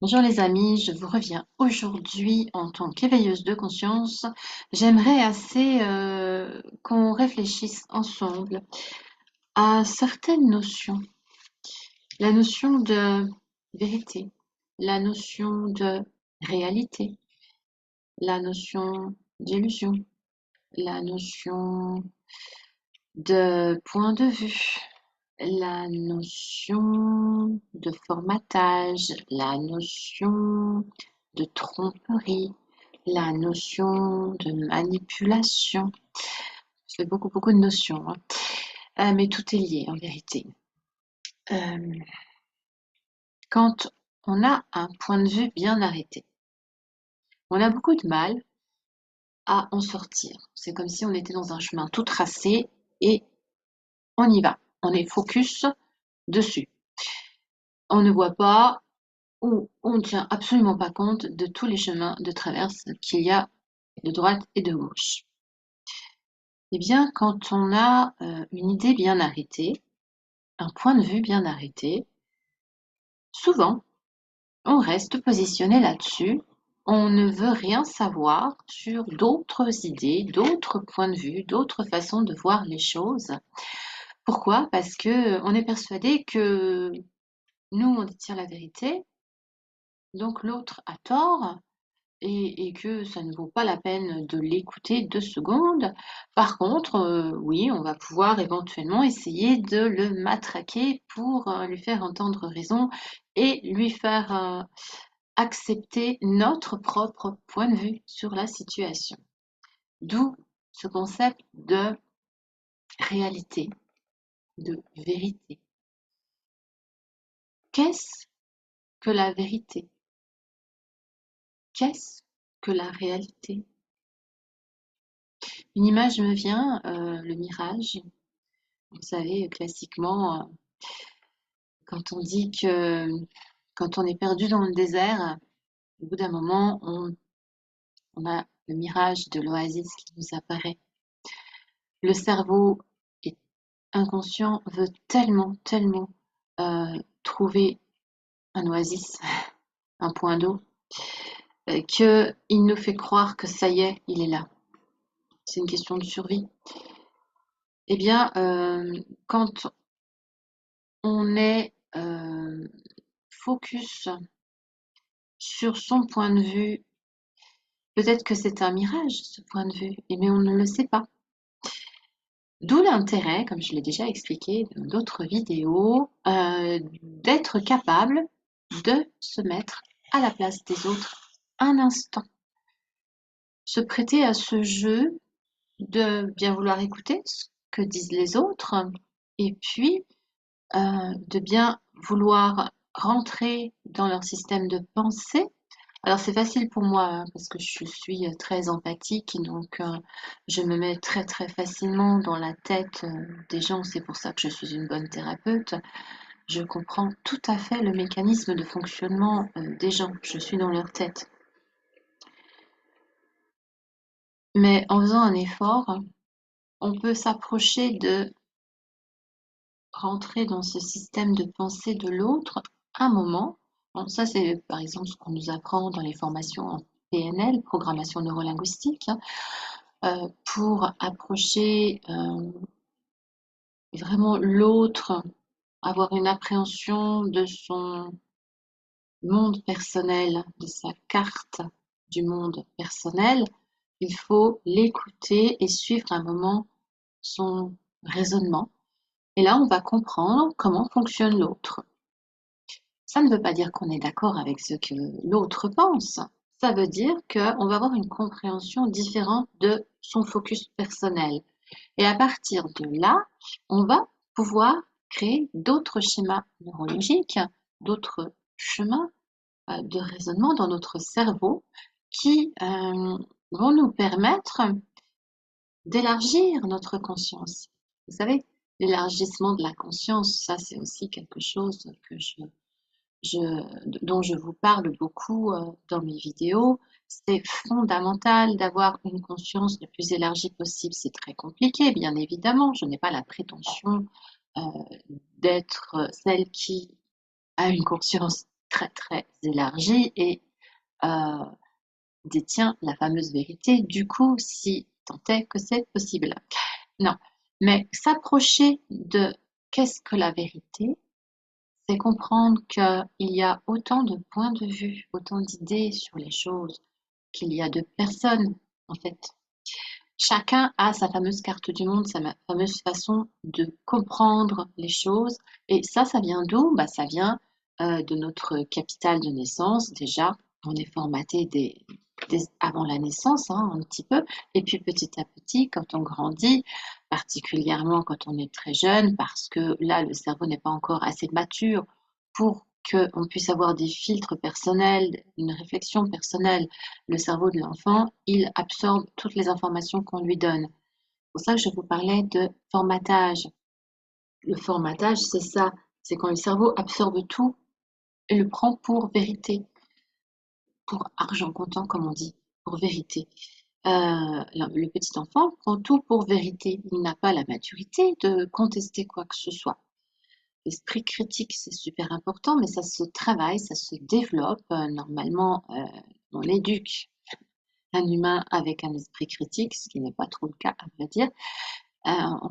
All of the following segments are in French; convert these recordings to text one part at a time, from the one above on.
Bonjour les amis, je vous reviens aujourd'hui en tant qu'éveilleuse de conscience. J'aimerais assez qu'on réfléchisse ensemble à certaines notions. La notion de vérité, la notion de réalité, la notion d'illusion, la notion de point de vue, la notion de formatage, la notion de tromperie, la notion de manipulation. C'est beaucoup de notions, hein. Mais tout est lié en vérité. Euh, Quand on a un point de vue bien arrêté, on a beaucoup de mal à en sortir. C'est comme si on était dans un chemin tout tracé et on y va. On est focus dessus. On ne voit pas où on ne tient absolument pas compte de tous les chemins de traverse qu'il y a de droite et de gauche. Eh bien, quand on a une idée bien arrêtée, un point de vue bien arrêté, souvent, on reste positionné là-dessus. On ne veut rien savoir sur d'autres idées, d'autres points de vue, d'autres façons de voir les choses. Pourquoi? Parce que on est persuadé que nous, on détient la vérité, donc l'autre a tort, et que ça ne vaut pas la peine de l'écouter 2 secondes. Par contre, oui, on va pouvoir éventuellement essayer de le matraquer pour, lui faire entendre raison et lui faire, accepter notre propre point de vue sur la situation. D'où ce concept de réalité, de vérité. Qu'est-ce que la vérité? Qu'est-ce que la réalité? Une image me vient, le mirage. Vous savez, classiquement, quand on dit que quand on est perdu dans le désert, au bout d'un moment, on a le mirage de l'oasis qui nous apparaît. Le cerveau est inconscient, veut tellement trouver un oasis, un point d'eau, qu'il nous fait croire que ça y est, il est là. C'est une question de survie. Eh bien, quand on est focus sur son point de vue. Peut-être que c'est un mirage, ce point de vue, mais on ne le sait pas. D'où l'intérêt, comme je l'ai déjà expliqué dans d'autres vidéos, d'être capable de se mettre à la place des autres un instant. Se prêter à ce jeu de bien vouloir écouter ce que disent les autres et puis de bien vouloir rentrer dans leur système de pensée. Alors c'est facile pour moi hein, parce que je suis très empathique et donc je me mets très facilement dans la tête des gens. C'est pour ça que je suis une bonne thérapeute. Je comprends tout à fait le mécanisme de fonctionnement des gens. Je suis dans leur tête. Mais en faisant un effort, on peut s'approcher de rentrer dans ce système de pensée de l'autre un moment. Bon, ça, c'est par exemple ce qu'on nous apprend dans les formations en PNL, programmation neurolinguistique, hein, pour approcher vraiment l'autre, avoir une appréhension de son monde personnel, de sa carte du monde personnel. Il faut l'écouter et suivre un moment son raisonnement. Et là, on va comprendre comment fonctionne l'autre. Ça ne veut pas dire qu'on est d'accord avec ce que l'autre pense. Ça veut dire qu'on va avoir une compréhension différente de son focus personnel. Et à partir de là, on va pouvoir créer d'autres schémas neurologiques, d'autres chemins de raisonnement dans notre cerveau qui vont nous permettre d'élargir notre conscience. Vous savez, l'élargissement de la conscience, ça c'est aussi quelque chose que dont je vous parle beaucoup dans mes vidéos. C'est fondamental d'avoir une conscience le plus élargie possible. C'est très compliqué, bien évidemment. Je n'ai pas la prétention euh, d'être celle qui a une conscience très très élargie et euh, détient la fameuse vérité, du coup, si tant est que c'est possible. Non, mais s'approcher de qu'est-ce que la vérité, c'est comprendre qu'il y a autant de points de vue, autant d'idées sur les choses, qu'il y a de personnes, en fait. Chacun a sa fameuse carte du monde, sa fameuse façon de comprendre les choses. Et ça vient d'où? Bah, ça vient de notre capital de naissance. Déjà, on est formaté avant la naissance, hein, un petit peu. Et puis petit à petit, quand on grandit, particulièrement quand on est très jeune, parce que là, le cerveau n'est pas encore assez mature pour qu'on puisse avoir des filtres personnels, une réflexion personnelle. Le cerveau de l'enfant, il absorbe toutes les informations qu'on lui donne. C'est pour ça que je vous parlais de formatage. Le formatage, c'est ça, c'est quand le cerveau absorbe tout et le prend pour vérité, pour argent comptant, comme on dit, pour vérité. Le petit enfant prend tout pour vérité. Il n'a pas la maturité de contester quoi que ce soit. L'esprit critique, c'est super important, mais ça se travaille, ça se développe. Normalement, on éduque un humain avec un esprit critique, ce qui n'est pas trop le cas, à vrai dire. Euh,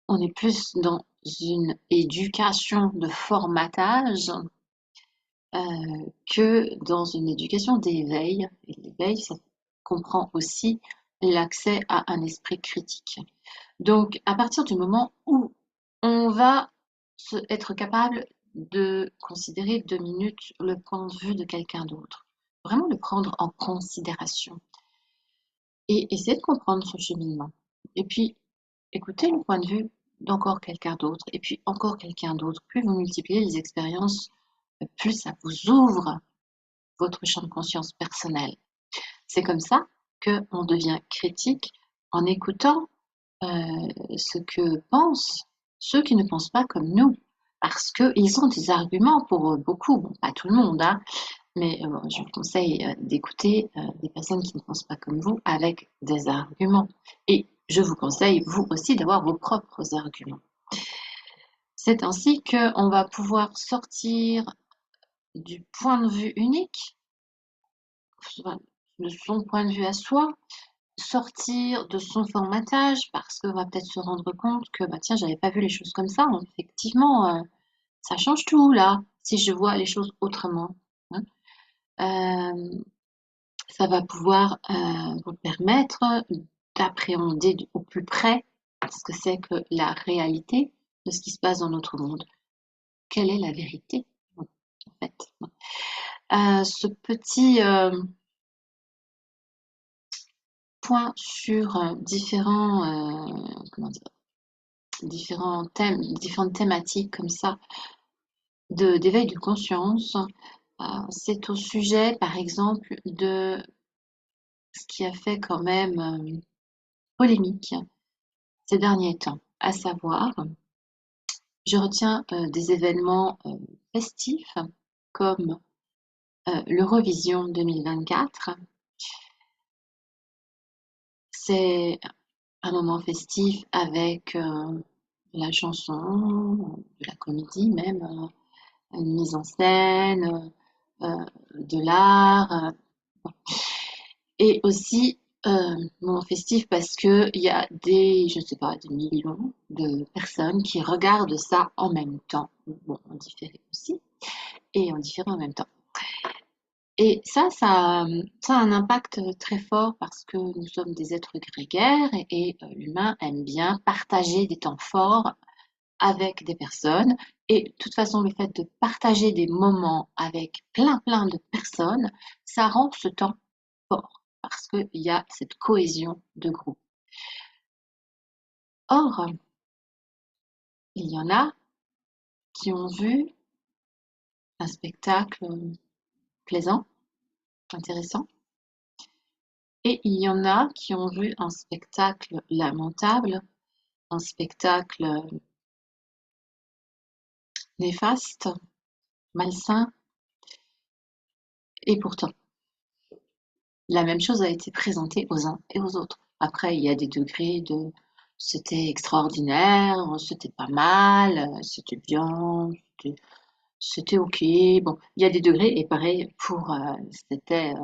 on est plus dans une éducation de formatage que dans une éducation d'éveil. Et l'éveil, ça comprend aussi l'accès à un esprit critique. Donc, à partir du moment où on va être capable de considérer 2 minutes le point de vue de quelqu'un d'autre, vraiment le prendre en considération et essayer de comprendre son cheminement. Et puis, écouter le point de vue d'encore quelqu'un d'autre, et puis encore quelqu'un d'autre. Plus vous multipliez les expériences, plus ça vous ouvre votre champ de conscience personnel. C'est comme ça qu'on devient critique en écoutant ce que pensent ceux qui ne pensent pas comme nous. Parce qu'ils ont des arguments pour beaucoup, bon, pas tout le monde, hein, mais je vous conseille d'écouter des personnes qui ne pensent pas comme vous avec des arguments. Et je vous conseille, vous aussi, d'avoir vos propres arguments. C'est ainsi qu'on va pouvoir sortir du point de vue unique, de son point de vue à soi, sortir de son formatage parce qu'on va peut-être se rendre compte que bah tiens, j'avais pas vu les choses comme ça. Effectivement, ça change tout là, si je vois les choses autrement, hein. Euh, Ça va pouvoir vous permettre d'appréhender au plus près ce que c'est que la réalité de ce qui se passe dans notre monde. Quelle est la vérité, en fait? Ce petit point sur comment dire, différents thèmes, différentes thématiques comme ça d'éveil de conscience. C'est au sujet, par exemple, de ce qui a fait quand même polémique ces derniers temps, à savoir, je retiens des événements festifs comme l'Eurovision 2024. C'est un moment festif avec la chanson, de la comédie même, une mise en scène, de l'art, et aussi moment festif parce que il y a je ne sais pas, des millions de personnes qui regardent ça en même temps. Bon, en différé aussi, et en différé en même temps. Et ça a un impact très fort parce que nous sommes des êtres grégaires et l'humain aime bien partager des temps forts avec des personnes. Et de toute façon, le fait de partager des moments avec plein de personnes, ça rend ce temps fort parce qu'il y a cette cohésion de groupe. Or, il y en a qui ont vu un spectacle plaisant, intéressant, et il y en a qui ont vu un spectacle lamentable, un spectacle néfaste, malsain, et pourtant, la même chose a été présentée aux uns et aux autres. Après, il y a des degrés de c'était extraordinaire, c'était pas mal, c'était bien, c'était OK. Bon, il y a des degrés et pareil pour, c'était,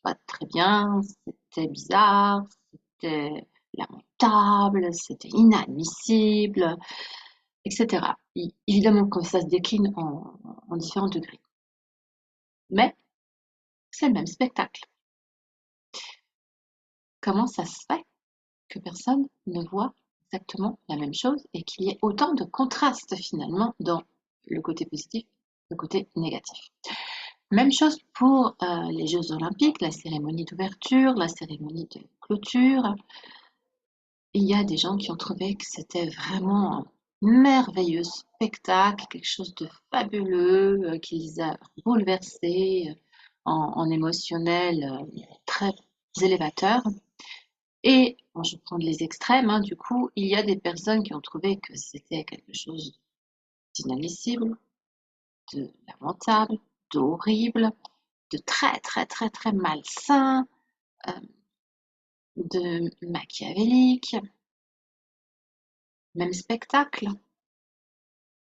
pas très bien, c'était bizarre, c'était lamentable, c'était inadmissible, et cetera. Évidemment que ça se décline en différents degrés, mais c'est le même spectacle. Comment ça se fait que personne ne voit exactement la même chose et qu'il y ait autant de contrastes finalement dans le côté positif, le côté négatif? Même chose pour les Jeux olympiques, la cérémonie d'ouverture, la cérémonie de clôture. Il y a des gens qui ont trouvé que c'était vraiment un merveilleux spectacle, quelque chose de fabuleux, qui les a bouleversés en émotionnel très élévateur. Et bon, je vais prendre les extrêmes, hein, du coup, il y a des personnes qui ont trouvé que c'était quelque chose d'inadmissible, de lamentable, d'horrible, de très très très très malsain, euh, de machiavélique, même spectacle.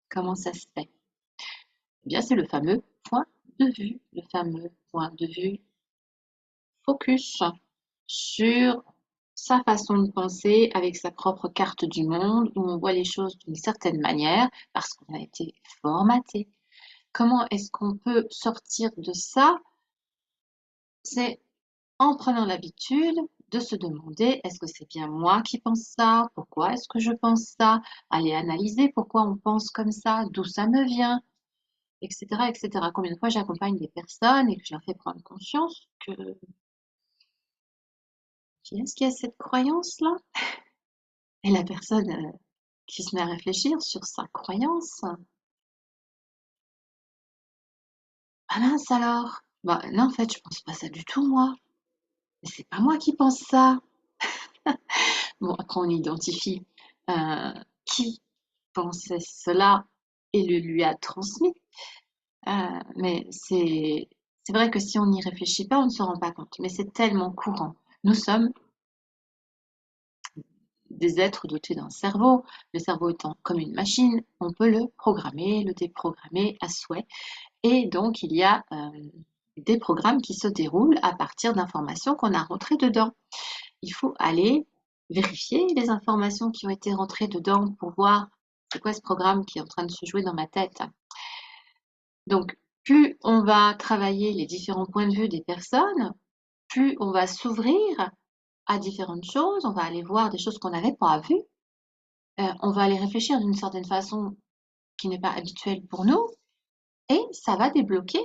Comment ça se fait? Eh bien, c'est le fameux point de vue, le fameux point de vue focus sur sa façon de penser avec sa propre carte du monde, où on voit les choses d'une certaine manière parce qu'on a été formaté. Comment est-ce qu'on peut sortir de ça? C'est en prenant l'habitude de se demander, est-ce que c'est bien moi qui pense ça? Pourquoi est-ce que je pense ça? Aller analyser pourquoi on pense comme ça, d'où ça me vient, etc., etc. Combien de fois j'accompagne des personnes et que je leur fais prendre conscience que qui est-ce qui a cette croyance-là? Et la personne qui se met à réfléchir sur sa croyance, ah mince alors, bah non en fait je pense pas ça du tout moi, mais c'est pas moi qui pense ça. Bon après on identifie qui pensait cela et le lui a transmis. Mais c'est vrai que si on n'y réfléchit pas, on ne se rend pas compte. Mais c'est tellement courant. Nous sommes des êtres dotés d'un cerveau. Le cerveau étant comme une machine, on peut le programmer, le déprogrammer à souhait. Et donc, il y a des programmes qui se déroulent à partir d'informations qu'on a rentrées dedans. Il faut aller vérifier les informations qui ont été rentrées dedans pour voir c'est quoi ce programme qui est en train de se jouer dans ma tête. Donc, plus on va travailler les différents points de vue des personnes, plus on va s'ouvrir à différentes choses, on va aller voir des choses qu'on n'avait pas vues, on va aller réfléchir d'une certaine façon qui n'est pas habituelle pour nous, et ça va débloquer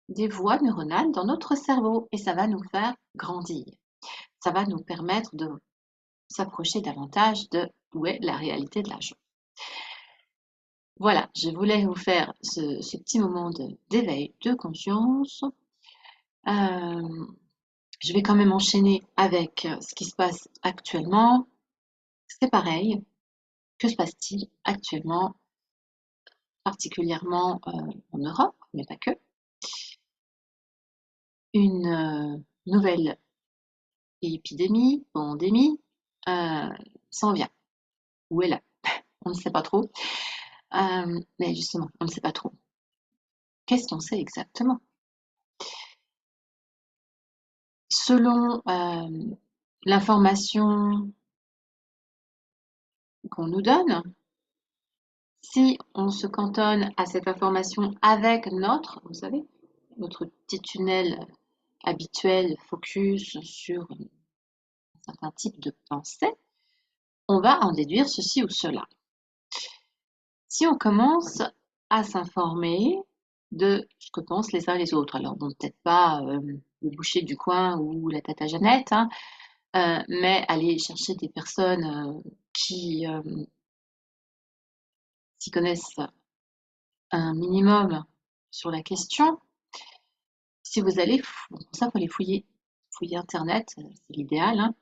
des voies neuronales dans notre cerveau, et ça va nous faire grandir. Ça va nous permettre de s'approcher davantage de où est la réalité de la chose. Voilà, je voulais vous faire ce petit moment d'éveil de conscience. Euh, Je vais quand même enchaîner avec ce qui se passe actuellement. C'est pareil. Que se passe-t-il actuellement, particulièrement en Europe, mais pas que? Une nouvelle épidémie, pandémie, euh, s'en vient. Où est-elle? On ne sait pas trop. Mais justement, on ne sait pas trop. Qu'est-ce qu'on sait exactement? Selon l'information qu'on nous donne, si on se cantonne à cette information avec notre, vous savez, notre petit tunnel habituel focus sur un certain type de pensée, on va en déduire ceci ou cela. Si on commence à s'informer de ce que pensent les uns les autres, alors bon, peut-être pas le boucher du coin ou la tata Jeannette, hein, mais aller chercher des personnes qui s'y connaissent un minimum sur la question. Si vous allez, bon, pour ça, il faut aller fouiller Internet, c'est l'idéal, hein.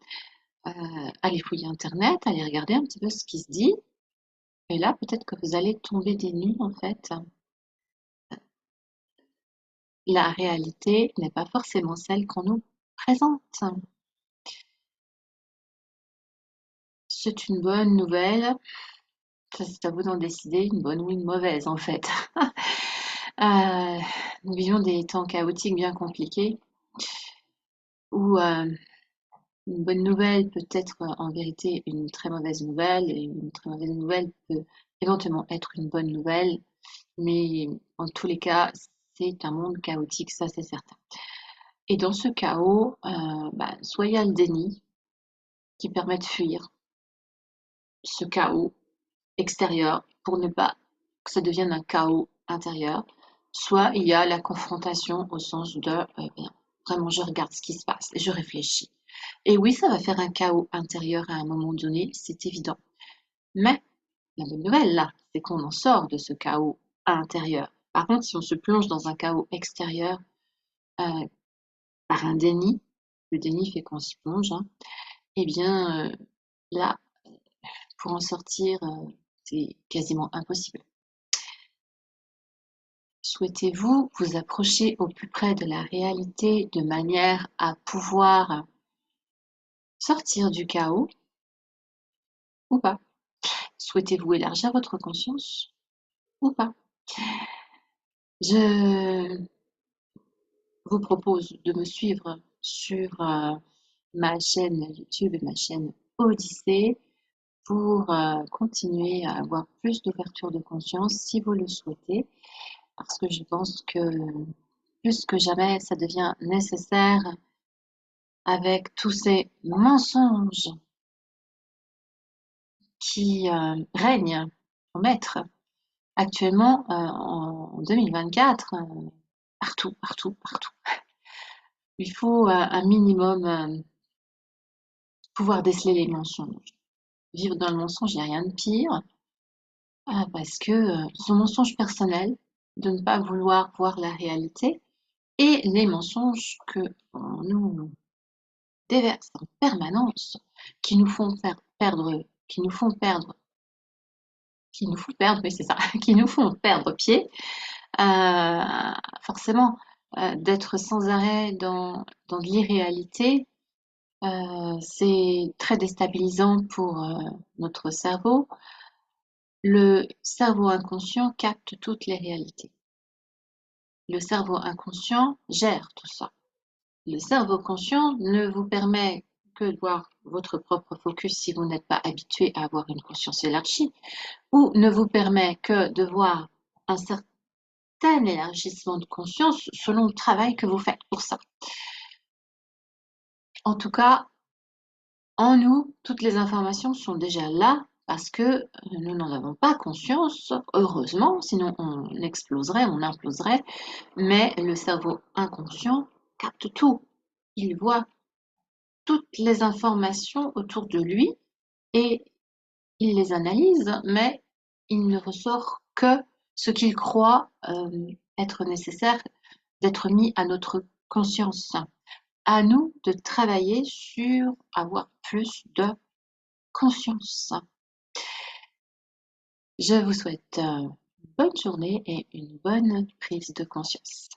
Allez fouiller Internet, allez regarder un petit peu ce qui se dit, et là, peut-être que vous allez tomber des nues, en fait. La réalité n'est pas forcément celle qu'on nous présente. C'est une bonne nouvelle, ça c'est à vous d'en décider, une bonne ou une mauvaise, en fait. Euh, nous vivons des temps chaotiques bien compliqués où une bonne nouvelle peut être en vérité une très mauvaise nouvelle et une très mauvaise nouvelle peut éventuellement être une bonne nouvelle, mais en tous les cas, c'est un monde chaotique, ça c'est certain. Et dans ce chaos, soit il y a le déni qui permet de fuir ce chaos extérieur pour ne pas que ça devienne un chaos intérieur, soit il y a la confrontation au sens de bien, vraiment je regarde ce qui se passe et je réfléchis. Et oui, ça va faire un chaos intérieur à un moment donné, c'est évident. Mais la bonne nouvelle là, c'est qu'on en sort de ce chaos intérieur. Par contre, si on se plonge dans un chaos extérieur euh, par un déni, le déni fait qu'on s'y plonge, hein, eh bien là, pour en sortir, c'est quasiment impossible. Souhaitez-vous vous approcher au plus près de la réalité de manière à pouvoir sortir du chaos ou pas? Souhaitez-vous élargir votre conscience ou pas? Je vous propose de me suivre sur ma chaîne YouTube et ma chaîne Odyssée pour continuer à avoir plus d'ouverture de conscience si vous le souhaitez, parce que je pense que plus que jamais, ça devient nécessaire avec tous ces mensonges qui règnent en maître actuellement en 2024, partout, partout, partout. Il faut un minimum pouvoir déceler les mensonges. Vivre dans le mensonge, il n'y a rien de pire, parce que son mensonge personnel, de ne pas vouloir voir la réalité, et les mensonges que on nous déverse en permanence, qui nous font faire perdre, qui nous font perdre, qui nous font perdre, oui c'est ça, qui nous font perdre pied, forcément, d'être sans arrêt dans de l'irréalité, c'est très déstabilisant pour notre cerveau. Le cerveau inconscient capte toutes les réalités. Le cerveau inconscient gère tout ça. Le cerveau conscient ne vous permet que de voir votre propre focus si vous n'êtes pas habitué à avoir une conscience élargie, ou ne vous permet que de voir un certain élargissement de conscience selon le travail que vous faites pour ça. En tout cas, en nous, toutes les informations sont déjà là parce que nous n'en avons pas conscience, heureusement, sinon on exploserait, on imploserait, mais le cerveau inconscient capte tout. Il voit toutes les informations autour de lui et il les analyse, mais il ne ressort que ce qu'il croit être nécessaire d'être mis à notre conscience. À nous de travailler sur avoir plus de conscience. Je vous souhaite une bonne journée et une bonne prise de conscience.